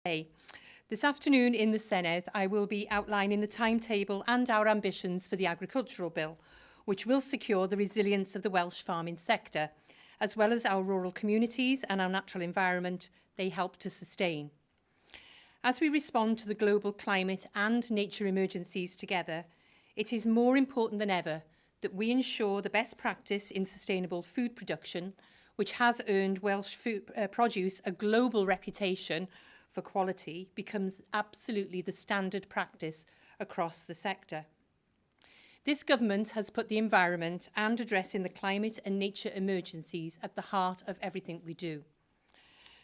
This afternoon in the Cynhadledd, I will be outlining the timetable and our ambitions for the Agricultural Bill, which will secure the resilience of the Welsh farming sector, as well as our rural communities and our natural environment they help to sustain. As we respond to the global climate and nature emergencies together, it is more important than ever that we ensure the best practice in sustainable food production, which has earned Welsh produce a global reputation for quality, becomes absolutely the standard practice across the sector. This government has put the environment and addressing the climate and nature emergencies at the heart of everything we do.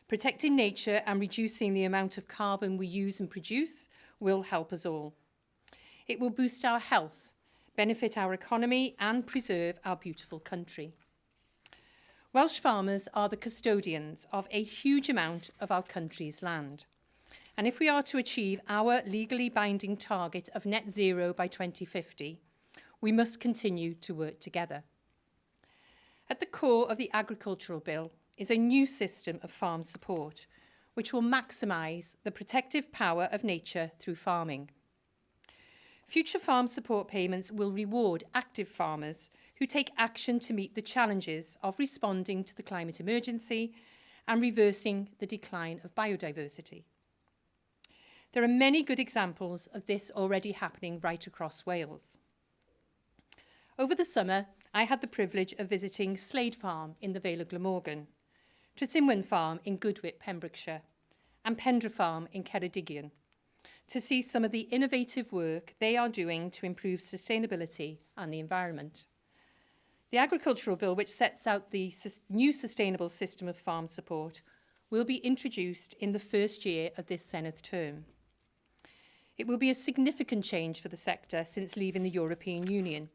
Protecting nature and reducing the amount of carbon we use and produce will help us all. It will boost our health, benefit our economy and preserve our beautiful country. Welsh farmers are the custodians of a huge amount of our country's land. And if we are to achieve our legally binding target of net zero by 2050, we must continue to work together. At the core of the Agricultural Bill is a new system of farm support, which will maximise the protective power of nature through farming. Future farm support payments will reward active farmers who take action to meet the challenges of responding to the climate emergency and reversing the decline of biodiversity. There are many good examples of this already happening right across Wales. Over the summer, I had the privilege of visiting Slade Farm in the Vale of Glamorgan, Trysinwen Farm in Goodwip, Pembrokeshire, and Pendra Farm in Ceredigion, to see some of the innovative work they are doing to improve sustainability and the environment. The Agricultural Bill, which sets out the new sustainable system of farm support, will be introduced in the first year of this Senedd term. It will be a significant change for the sector since leaving the European Union,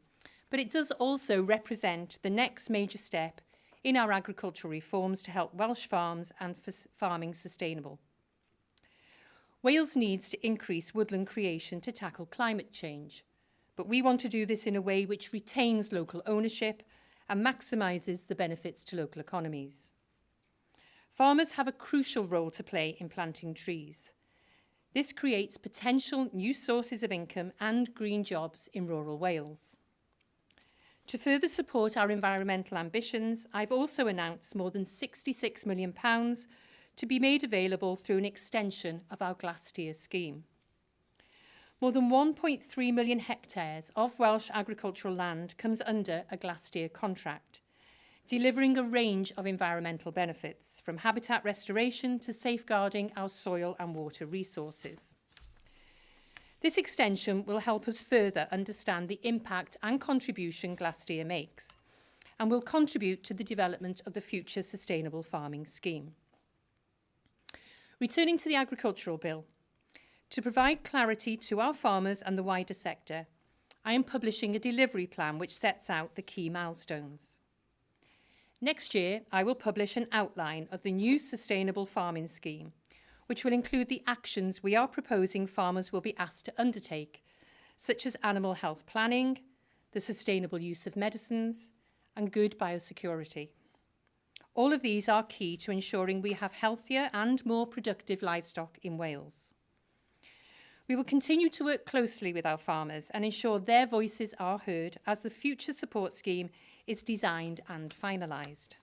but it does also represent the next major step in our agricultural reforms to help Welsh farms and farming sustainable. Wales needs to increase woodland creation to tackle climate change, but we want to do this in a way which retains local ownership and maximises the benefits to local economies. Farmers have a crucial role to play in planting trees. This creates potential new sources of income and green jobs in rural Wales. To further support our environmental ambitions, I've also announced more than £66 million to be made available through an extension of our Glass-Steer scheme. More than 1.3 million hectares of Welsh agricultural land comes under a Glass-Steer contract, delivering a range of environmental benefits, from habitat restoration to safeguarding our soil and water resources. This extension will help us further understand the impact and contribution Glass-Steer makes, and will contribute to the development of the future sustainable farming scheme. Returning to the Agricultural Bill, to provide clarity to our farmers and the wider sector, I am publishing a delivery plan which sets out the key milestones. Next year, I will publish an outline of the new sustainable farming scheme, which will include the actions we are proposing farmers will be asked to undertake, such as animal health planning, the sustainable use of medicines, and good biosecurity. All of these are key to ensuring we have healthier and more productive livestock in Wales. We will continue to work closely with our farmers and ensure their voices are heard as the future support scheme is designed and finalised.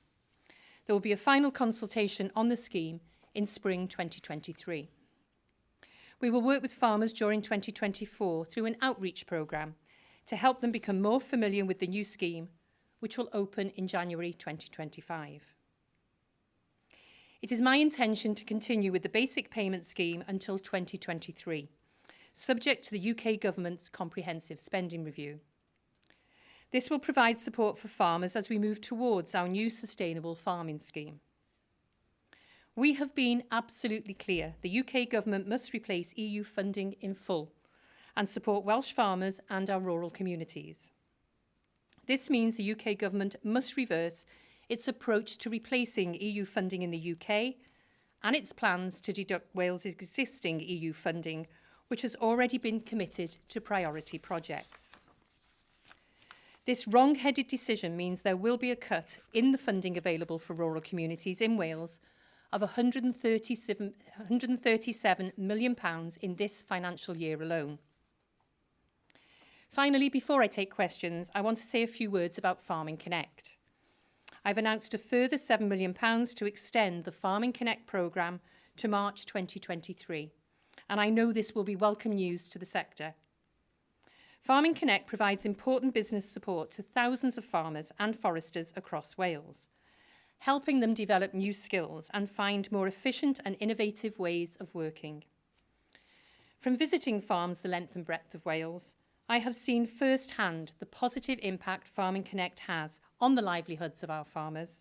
There will be a final consultation on the scheme in spring 2023. We will work with farmers during 2024 through an outreach programme to help them become more familiar with the new scheme, which will open in January 2025. It is my intention to continue with the basic payment scheme until 2023, subject to the UK Government's comprehensive spending review. This will provide support for farmers as we move towards our new sustainable farming scheme. We have been absolutely clear the UK Government must replace EU funding in full and support Welsh farmers and our rural communities. This means the UK Government must reverse its approach to replacing EU funding in the UK and its plans to deduct Wales' existing EU funding, which has already been committed to priority projects. This wrong-headed decision means there will be a cut in the funding available for rural communities in Wales of £137 million in this financial year alone. Finally, before I take questions, I want to say a few words about Farming Connect. I've announced a further £7 million to extend the Farming Connect programme to March 2023, and I know this will be welcome news to the sector. Farming Connect provides important business support to thousands of farmers and foresters across Wales, helping them develop new skills and find more efficient and innovative ways of working. From visiting farms the length and breadth of Wales, I have seen firsthand the positive impact Farming Connect has on the livelihoods of our farmers,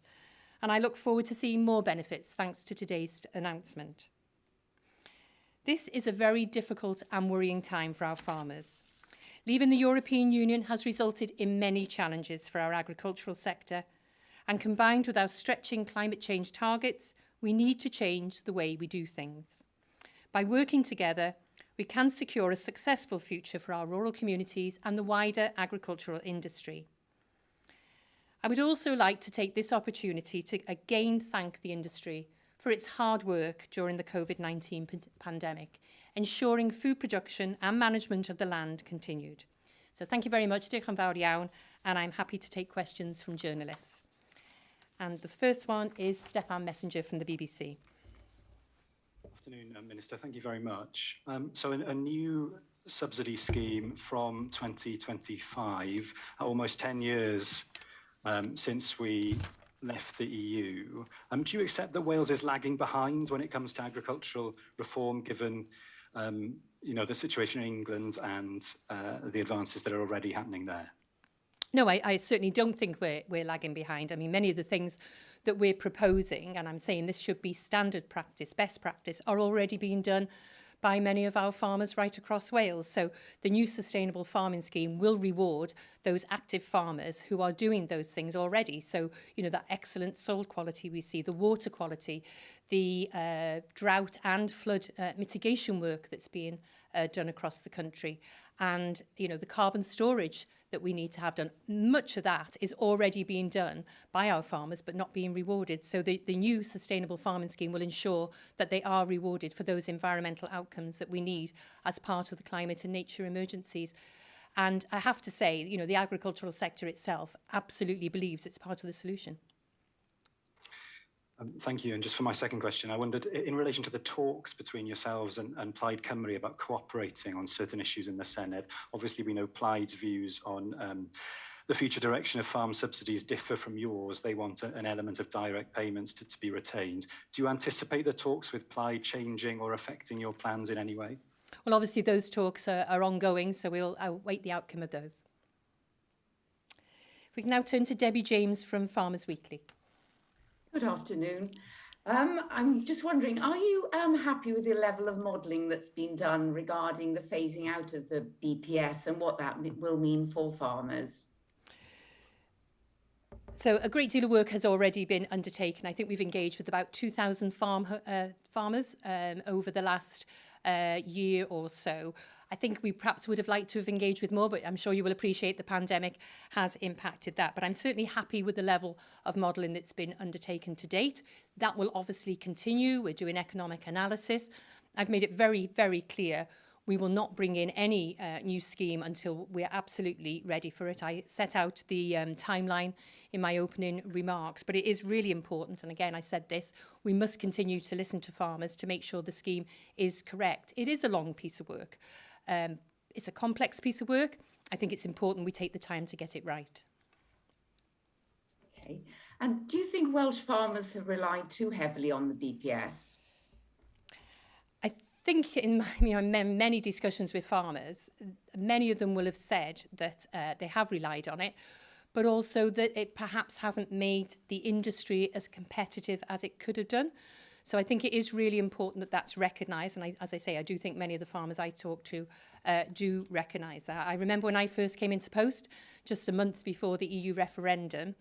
and I look forward to seeing more benefits thanks to today's announcement. This is a very difficult and worrying time for our farmers. Leaving the European Union has resulted in many challenges for our agricultural sector, and combined with our stretching climate change targets, we need to change the way we do things. By working together, we can secure a successful future for our rural communities and the wider agricultural industry. I would also like to take this opportunity to again thank the industry for its hard work during the COVID-19 pandemic, ensuring food production and management of the land continued. So thank you very much, diolch yn fawr iawn, and I'm happy to take questions from journalists. And the first one is Stefan Messenger from the BBC. Afternoon, Minister. Thank you very much. So a new subsidy scheme from 2025, almost 10 years since we left the EU. Do you accept that Wales is lagging behind when it comes to agricultural reform, given the situation in England and the advances that are already happening there? No, I certainly don't think we're lagging behind. I mean, many of the things that we're proposing, and I'm saying this should be standard practice, best practice, are already being done by many of our farmers right across Wales. So the new sustainable farming scheme will reward those active farmers who are doing those things already. So, that excellent soil quality we see, the water quality, the drought and flood mitigation work that's being done across the country, and, the carbon storage that we need to have done. Much of that is already being done by our farmers, but not being rewarded. So the new sustainable farming scheme will ensure that they are rewarded for those environmental outcomes that we need as part of the climate and nature emergencies. And I have to say, the agricultural sector itself absolutely believes it's part of the solution. Thank you. And just for my second question, I wondered, in relation to the talks between yourselves and Plaid Cymru about cooperating on certain issues in the Senedd, obviously we know Plaid's views on the future direction of farm subsidies differ from yours. They want an element of direct payments to be retained. Do you anticipate the talks with Plaid changing or affecting your plans in any way? Well, obviously those talks are ongoing, so we'll await the outcome of those. We can now turn to Debbie James from Farmers Weekly. Good afternoon. I'm just wondering, are you happy with the level of modelling that's been done regarding the phasing out of the BPS and what that will mean for farmers? So a great deal of work has already been undertaken. I think we've engaged with about 2,000 farmers over the last year or so. I think we perhaps would have liked to have engaged with more, but I'm sure you will appreciate the pandemic has impacted that. But I'm certainly happy with the level of modelling that's been undertaken to date. That will obviously continue. We're doing economic analysis. I've made it very, very clear we will not bring in any new scheme until we're absolutely ready for it. I set out the timeline in my opening remarks, but it is really important. And again, I said this, we must continue to listen to farmers to make sure the scheme is correct. It is a long piece of work. It's a complex piece of work. I think it's important we take the time to get it right. Okay. And do you think Welsh farmers have relied too heavily on the BPS? I think in many discussions with farmers, many of them will have said that they have relied on it, but also that it perhaps hasn't made the industry as competitive as it could have done. So I think it is really important that that's recognised. And as I say, I do think many of the farmers I talk to do recognise that. I remember when I first came into post, just a month before the EU referendum,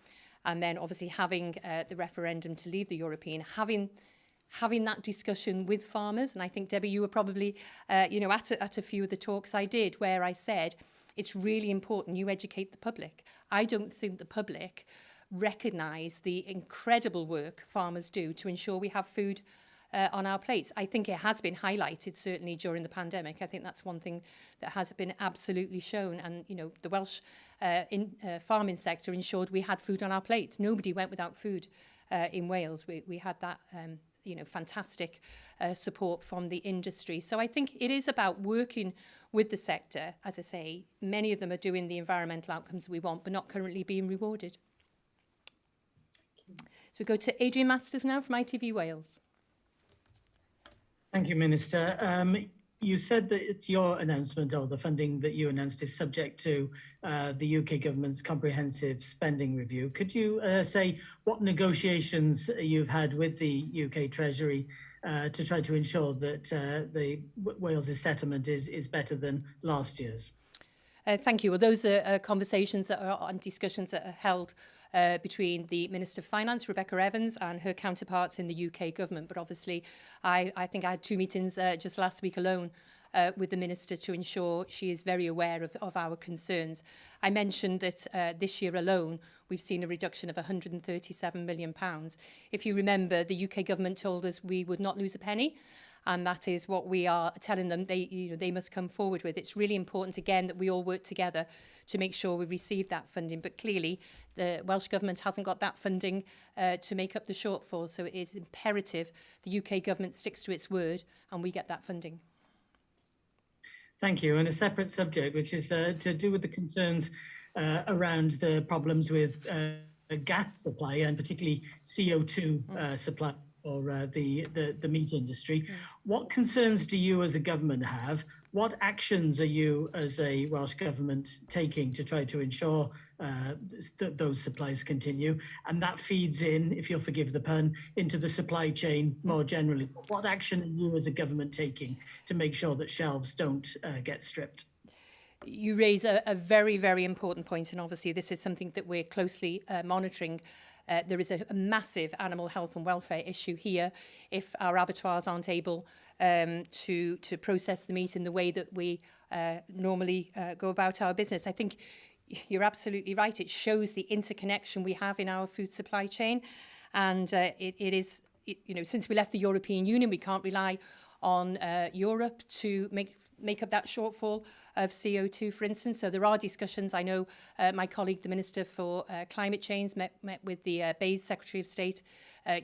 and then obviously having the referendum to leave the European, having that discussion with farmers. And I think, Debbie, you were probably, at a few of the talks I did where I said, it's really important you educate the public. I don't think the public recognise the incredible work farmers do to ensure we have food on our plates. I think it has been highlighted certainly during the pandemic. I think that's one thing that has been absolutely shown. And, you know, the Welsh farming sector ensured we had food on our plates. Nobody went without food in Wales. We had that, you know, fantastic support from the industry. So I think it is about working with the sector. As I say, many of them are doing the environmental outcomes we want, but not currently being rewarded. So we go to Adrian Masters now from ITV Wales. Thank you, Minister. You said that your announcement, or the funding that you announced, is subject to the UK government's comprehensive spending review. Could you say what negotiations you've had with the UK Treasury to try to ensure that the Wales's settlement is better than last year's? Thank you. Well, those are conversations that are and discussions that are held between the Minister for Finance, Rebecca Evans, and her counterparts in the UK government. But obviously, I think I had 2 meetings just last week alone with the Minister to ensure she is very aware of our concerns. I mentioned that this year alone, we've seen a reduction of £137 million. If you remember, the UK government told us we would not lose a penny. And that is what we are telling them they must come forward with. It's really important, again, that we all work together to make sure we receive that funding. But clearly, the Welsh Government hasn't got that funding to make up the shortfall. So it is imperative the UK Government sticks to its word and we get that funding. Thank you. And a separate subject, which is to do with the concerns around the problems with gas supply and particularly CO2 supply for the meat industry. What concerns do you as a government have? What actions are you as a Welsh Government taking to try to ensure that those supplies continue? And that feeds in, if you'll forgive the pun, into the supply chain more generally. What action are you as a government taking to make sure that shelves don't get stripped? You raise a very, very important point, and obviously this is something that we're closely monitoring. There is a massive animal health and welfare issue here if our abattoirs aren't able to process the meat in the way that we normally go about our business. I think you're absolutely right. It shows the interconnection we have in our food supply chain. And it is, you know, since we left the European Union, we can't rely on Europe to make up that shortfall of CO2, for instance. So there are discussions. I know my colleague, the Minister for Climate Change, met with the Bayes Secretary of State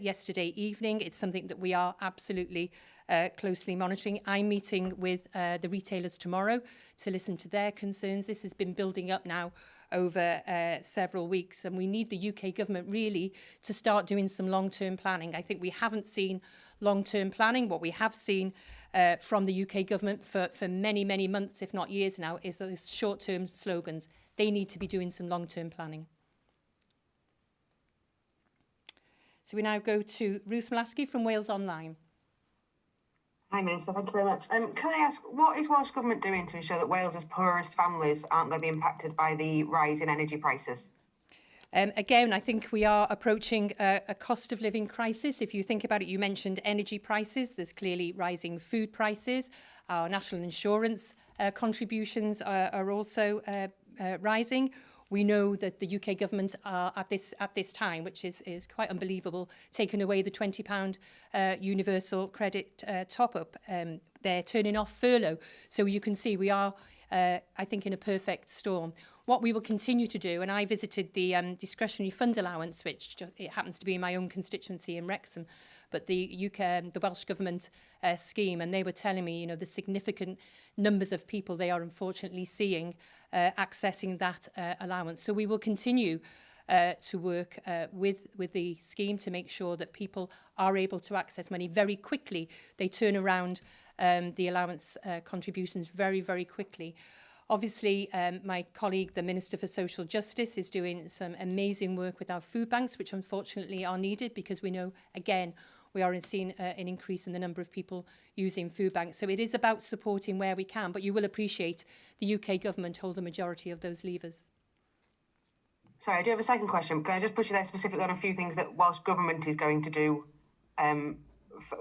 yesterday evening. It's something that we are absolutely closely monitoring. I'm meeting with the retailers tomorrow to listen to their concerns. This has been building up now over several weeks, and we need the UK government really to start doing some long-term planning. I think we haven't seen long-term planning. What we have seen from the UK government for many, many months, if not years now, is those short-term slogans. They need to be doing some long-term planning. So we now go to Ruth Mlaski from Wales Online. Hi Minister, thank you very much. Can I ask, what is Welsh Government doing to ensure that Wales's poorest families aren't going to be impacted by the rise in energy prices? Again, I think we are approaching a cost of living crisis. If you think about it, you mentioned energy prices. There's clearly rising food prices. Our national insurance contributions are also rising. We know that the UK government are at this time, which is quite unbelievable, taking away the £20 universal credit top-up. They're turning off furlough. So you can see we are, I think, in a perfect storm. What we will continue to do, and I visited the discretionary fund allowance, which it happens to be in my own constituency in Wrexham, but the Welsh Government scheme, and they were telling me, you know, the significant numbers of people they are unfortunately seeing accessing that allowance. So we will continue to work with the scheme to make sure that people are able to access money very quickly. They turn around the allowance contributions very, very quickly. Obviously, my colleague, the Minister for Social Justice, is doing some amazing work with our food banks, which unfortunately are needed because we know, again, we are seeing an increase in the number of people using food banks. So it is about supporting where we can, but you will appreciate the UK government hold the majority of those levers. Sorry, I do have a second question. Can I just push you there specifically on a few things that Welsh Government is going to do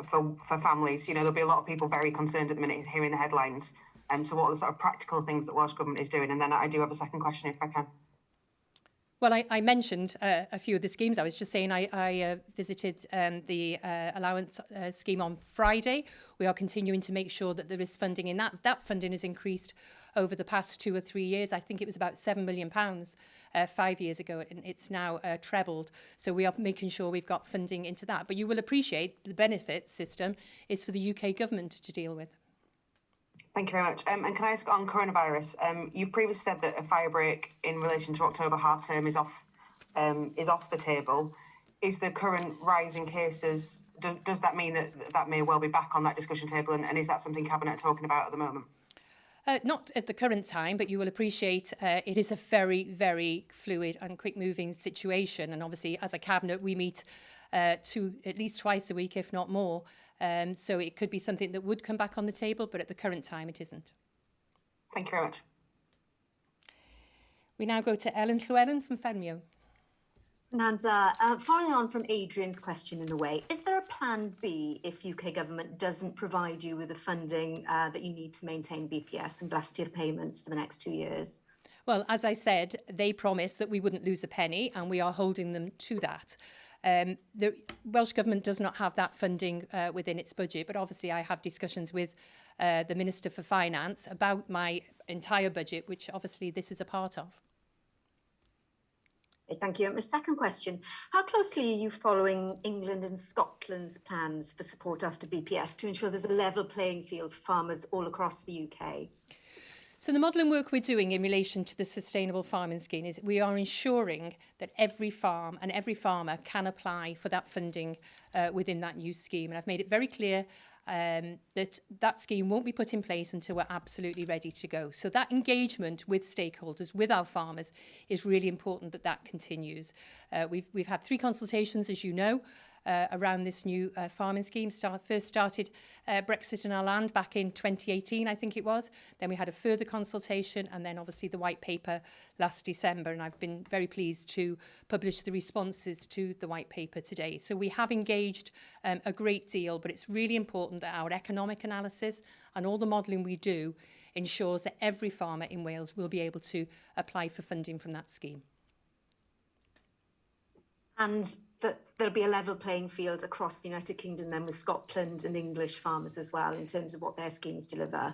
for families? You know, there'll be a lot of people very concerned at the minute hearing the headlines. So what are the sort of practical things that Welsh Government is doing? And then I do have a second question if I can. Well, I mentioned a few of the schemes. I was just saying I visited the allowance scheme on Friday. We are continuing to make sure that there is funding in that. That funding has increased over the past 2 or 3 years. I think it was about £7 million 5 years ago, and it's now trebled. So we are making sure we've got funding into that. But you will appreciate the benefits system is for the UK government to deal with. Thank you very much. And can I ask on coronavirus? You've previously said that a fire break in relation to October half term is off the table. Is the current rise in cases, does that mean that may well be back on that discussion table? And is that something Cabinet are talking about at the moment? Not at the current time, but you will appreciate it is a very, very fluid and quick-moving situation. And obviously, as a Cabinet, we meet at least twice a week, if not more. So it could be something that would come back on the table, but at the current time, it isn't. Thank you very much. We now go to Ellen Llewellyn from Ffermio. And following on from Adrian's question in a way, is there a plan B if UK government doesn't provide you with the funding that you need to maintain BPS and glass-tier payments for the next 2 years? Well, as I said, they promised that we wouldn't lose a penny, and we are holding them to that. The Welsh Government does not have that funding within its budget, but obviously I have discussions with the Minister for Finance about my entire budget, which obviously this is a part of. Thank you. And my second question, how closely are you following England and Scotland's plans for support after BPS to ensure there's a level playing field for farmers all across the UK? So the modelling work we're doing in relation to the Sustainable Farming Scheme is we are ensuring that every farm and every farmer can apply for that funding within that new scheme. And I've made it very clear that scheme won't be put in place until we're absolutely ready to go. So that engagement with stakeholders, with our farmers, is really important that continues. We've had 3 consultations, as you know, around this new farming scheme. First started Brexit in our land back in 2018, I think it was. Then we had a further consultation, and then obviously the white paper last December. And I've been very pleased to publish the responses to the white paper today. So we have engaged a great deal, but it's really important that our economic analysis and all the modelling we do ensures that every farmer in Wales will be able to apply for funding from that scheme. And that there'll be a level playing field across the United Kingdom then with Scotland and English farmers as well in terms of what their schemes deliver?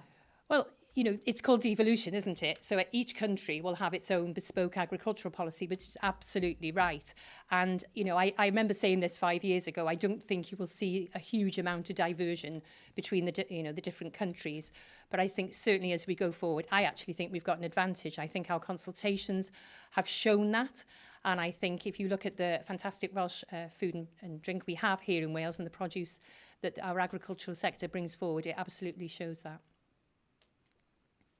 Well, you know, it's called devolution, isn't it? So each country will have its own bespoke agricultural policy, which is absolutely right. And, you know, I remember saying this 5 years ago, I don't think you will see a huge amount of diversion between the different countries. But I think certainly as we go forward, I actually think we've got an advantage. I think our consultations have shown that. And I think if you look at the fantastic Welsh food and drink we have here in Wales and the produce that our agricultural sector brings forward, it absolutely shows that.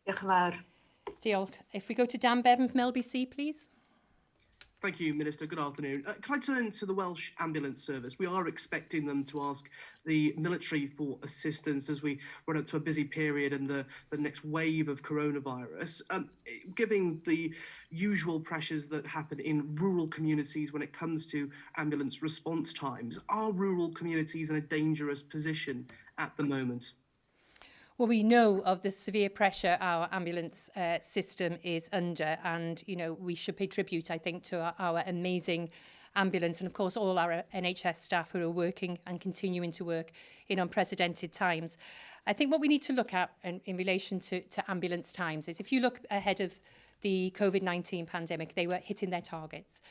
Diolch yn fawr. Diolch. If we go to Dan Bevan from LBC, please. Thank you, Minister. Good afternoon. Can I turn to the Welsh Ambulance Service? We are expecting them to ask the military for assistance as we run up to a busy period and the next wave of coronavirus. Given the usual pressures that happen in rural communities when it comes to ambulance response times, are rural communities in a dangerous position at the moment? Well, we know of the severe pressure our ambulance system is under, and, you know, we should pay tribute, I think, to our amazing ambulance and, of course, all our NHS staff who are working and continuing to work in unprecedented times. I think what we need to look at in relation to ambulance times is if you look ahead of the COVID-19 pandemic, they were hitting their targets.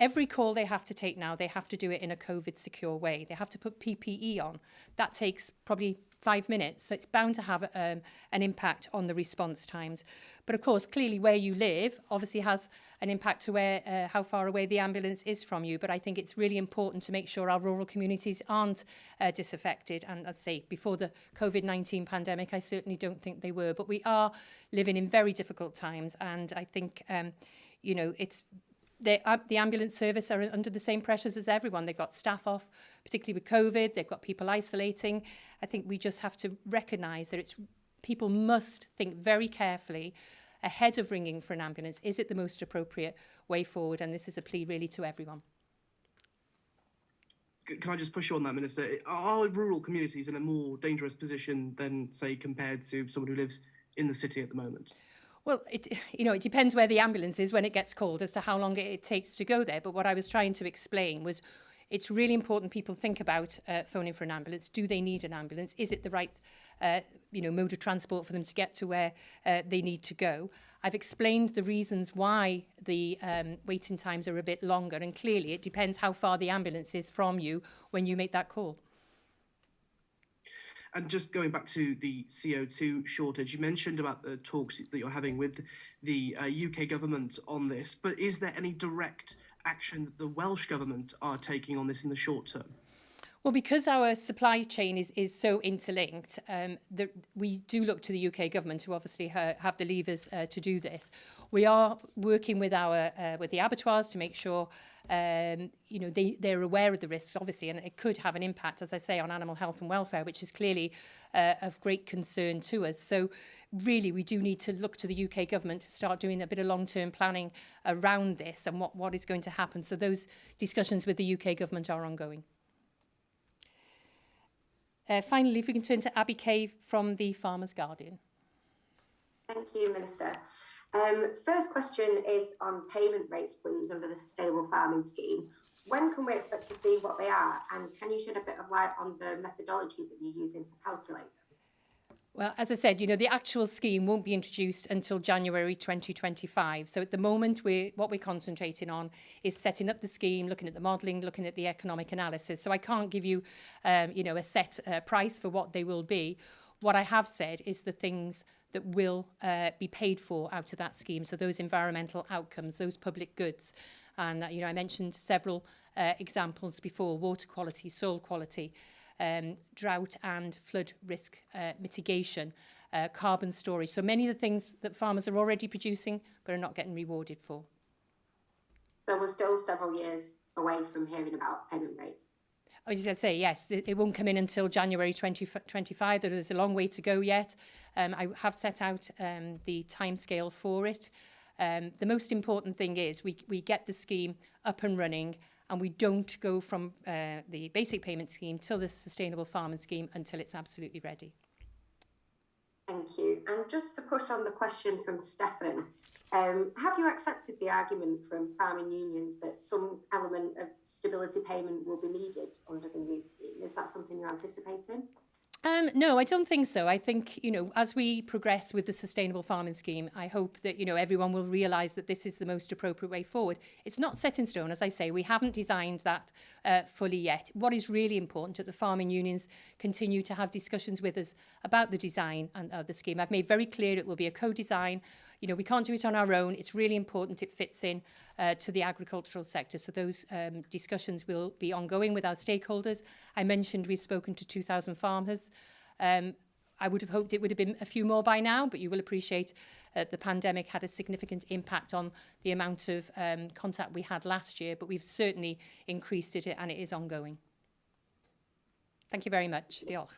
Every call they have to take now, they have to do it in a COVID secure way. They have to put PPE on. That takes probably 5 minutes. So it's bound to have an impact on the response times. But of course, clearly where you live obviously has an impact to how far away the ambulance is from you. But I think it's really important to make sure our rural communities aren't disaffected. And as I say, before the COVID-19 pandemic, I certainly don't think they were. But we are living in very difficult times. And I think, you know, the ambulance service are under the same pressures as everyone. They've got staff off, particularly with COVID. They've got people isolating. I think we just have to recognise that people must think very carefully ahead of ringing for an ambulance. Is it the most appropriate way forward? And this is a plea really to everyone. Can I just push you on that, Minister? Are rural communities in a more dangerous position than, say, compared to someone who lives in the city at the moment? Well, it depends where the ambulance is when it gets called as to how long it takes to go there. But what I was trying to explain was it's really important people think about phoning for an ambulance. Do they need an ambulance? Is it the right mode of transport for them to get to where they need to go? I've explained the reasons why the waiting times are a bit longer, and clearly it depends how far the ambulance is from you when you make that call. And just going back to the CO2 shortage, you mentioned about the talks that you're having with the UK government on this, but is there any direct action that the Welsh government are taking on this in the short term? Well, because our supply chain is so interlinked, we do look to the UK government, who obviously have the levers to do this. We are working with the abattoirs to make sure they're aware of the risks, obviously, and it could have an impact, as I say, on animal health and welfare, which is clearly of great concern to us. So really, we do need to look to the UK government to start doing a bit of long-term planning around this and what is going to happen. So those discussions with the UK government are ongoing. Finally, if we can turn to Abby Kay from the Farmers Guardian. Thank you, Minister. First question is on payment rates, please, under the Sustainable Farming Scheme. When can we expect to see what they are? And can you shed a bit of light on the methodology that you're using to calculate them? Well, as I said, the actual scheme won't be introduced until January 2025. So at the moment, what we're concentrating on is setting up the scheme, looking at the modelling, looking at the economic analysis. So I can't give you, a set price for what they will be. What I have said is the things that will be paid for out of that scheme. So those environmental outcomes, those public goods. And, I mentioned several examples before: water quality, soil quality, drought and flood risk mitigation, carbon storage. So many of the things that farmers are already producing but are not getting rewarded for. So we're still several years away from hearing about payment rates. I was going to say, yes, it won't come in until January 2025. There is a long way to go yet. I have set out the timescale for it. The most important thing is we get the scheme up and running, and we don't go from the basic payment scheme till the Sustainable Farming Scheme until it's absolutely ready. Thank you. And just to push on the question from Stefan, have you accepted the argument from farming unions that some element of stability payment will be needed under the new scheme? Is that something you're anticipating? No, I don't think so. I think, as we progress with the Sustainable Farming Scheme, I hope that, everyone will realise that this is the most appropriate way forward. It's not set in stone, as I say. We haven't designed that fully yet. What is really important is that the farming unions continue to have discussions with us about the design of the scheme. I've made very clear it will be a co-design. We can't do it on our own. It's really important it fits in to the agricultural sector. So those discussions will be ongoing with our stakeholders. I mentioned we've spoken to 2,000 farmers. I would have hoped it would have been a few more by now, but you will appreciate the pandemic had a significant impact on the amount of contact we had last year, but we've certainly increased it and it is ongoing. Thank you very much. Diolch.